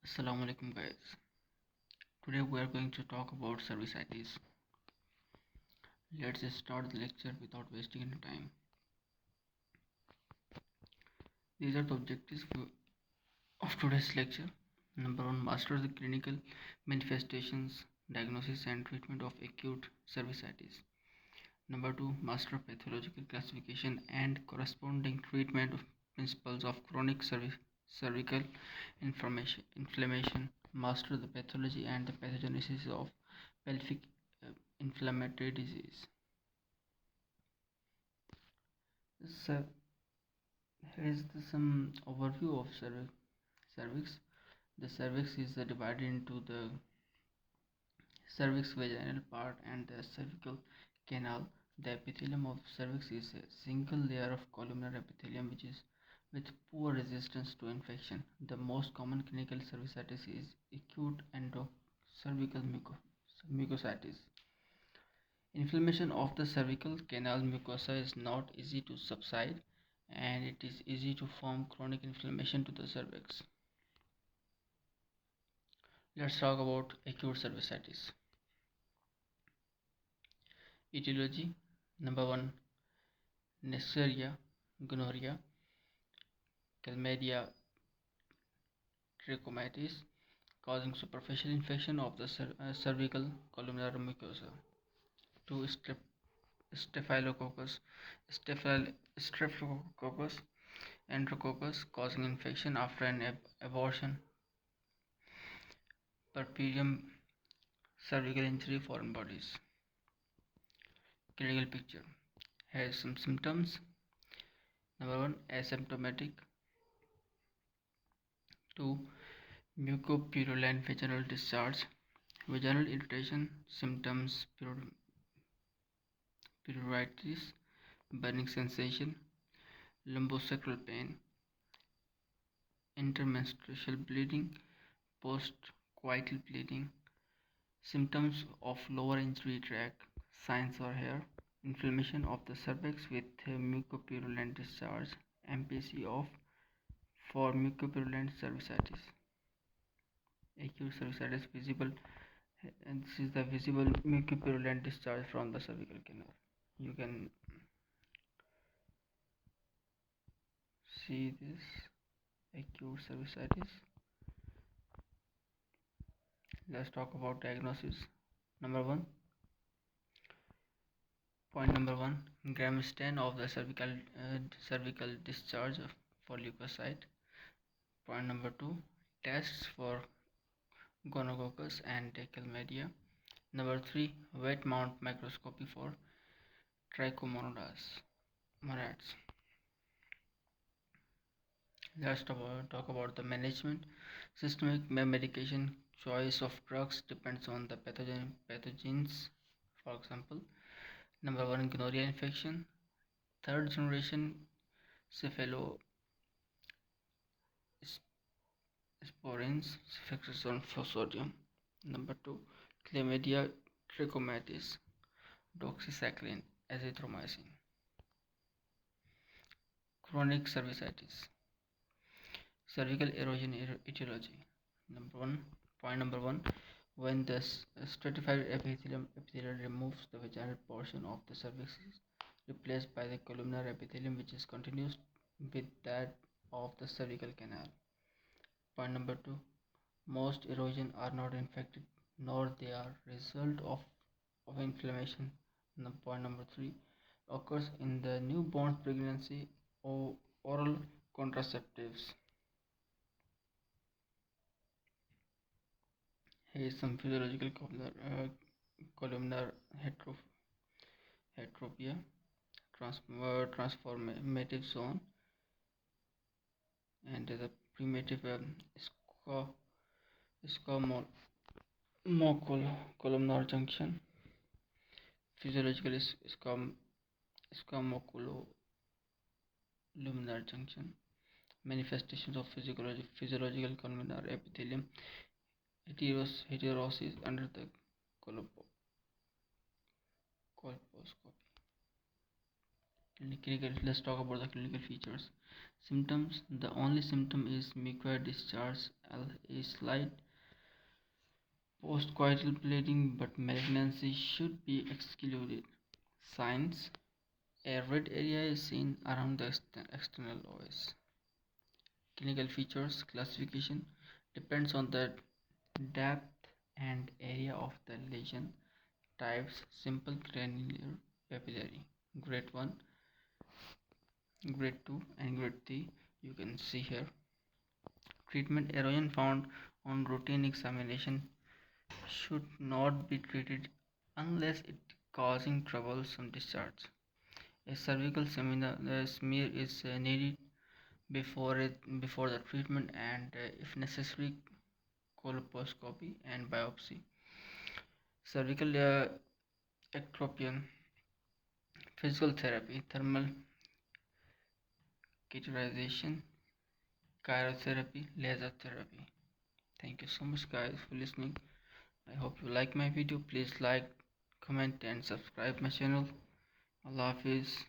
Assalamu alaikum guys. Today we are going to talk about cervicitis. Let's start the lecture without wasting any time. These are the objectives of today's lecture. Number 1, master the clinical manifestations, diagnosis and treatment of acute cervicitis. Number 2, master pathological classification and corresponding treatment of principles of chronic cervical inflammation. Master the pathology and the pathogenesis of pelvic inflammatory disease. So here is some overview of cervix. The cervix is divided into the cervix vaginal part and the cervical canal. The epithelium of cervix is a single layer of columnar epithelium which is with poor resistance to infection. The most common clinical cervicitis is acute endocervical mucositis. Inflammation of the cervical canal mucosa is not easy to subside and it is easy to form chronic inflammation to the cervix. Let's talk about acute cervicitis. Etiology. Number 1, Neisseria, gonorrhea, chlamydia trachomatis, causing superficial infection of the cervical columnar mucosa. 2, Staphylococcus, Streptococcus enterococcus, causing infection after an abortion. Perperium, cervical injury, foreign bodies. Clinical picture has some symptoms. Number 1, asymptomatic. 2, mucopurulent vaginal discharge, vaginal irritation, symptoms pruritus, burning sensation, lumbosacral pain, intermenstrual bleeding, postcoital bleeding, symptoms of lower injury tract, signs are here: inflammation of the cervix with mucopurulent discharge, MPC of for mucopurulent cervicitis. Acute cervicitis visible, and this is the visible mucopurulent discharge from the cervical canal. You can see this acute cervicitis. Let's talk about diagnosis. Number 1, point number 1, gram stain of the cervical discharge for leukocyte. Point number 2, tests for gonococcus and chlamydia. Number 3, wet mount microscopy for trichomonads. Let's talk about the management. Systemic medication choice of drugs depends on the pathogens. For example, number 1, gonorrhea infection, third generation cephalosporins, fixation for sodium. Number 2, chlamydia trachomatis, doxycycline, azithromycin. Chronic cervicitis, cervical erosion etiology. Number 1, when the stratified epithelium removes the vaginal portion of the cervix is replaced by the columnar epithelium which is continuous with that of the cervical canal. Point number 2, most erosion are not infected nor they are result of inflammation. Point number 3, occurs in the newborn pregnancy or oral contraceptives. Here is some physiological columnar heterotopia, transformative zone, and the primitive scamocolumnar junction, physiological scamocolumnar junction, manifestations of physiological columnar epithelium, heterosis under the colposcopy. Let's talk about the clinical features. Symptoms: the only symptom is mucoid discharge, a slight postcoital bleeding, but malignancy should be excluded. Signs: a red area is seen around the external OS. Clinical features classification depends on the depth and area of the lesion. Types: simple granular papillary, grade 1, grade 2, and grade 3. You can see here. Treatment: erosion found on routine examination should not be treated unless it causing troublesome discharge. A cervical smear is needed before the treatment, and if necessary, colposcopy and biopsy. Cervical ectropion, physical therapy, thermal cauterization, cryotherapy, laser therapy. Thank you so much, guys, for listening. I hope you like my video. Please like, comment, and subscribe my channel. Allah Hafiz.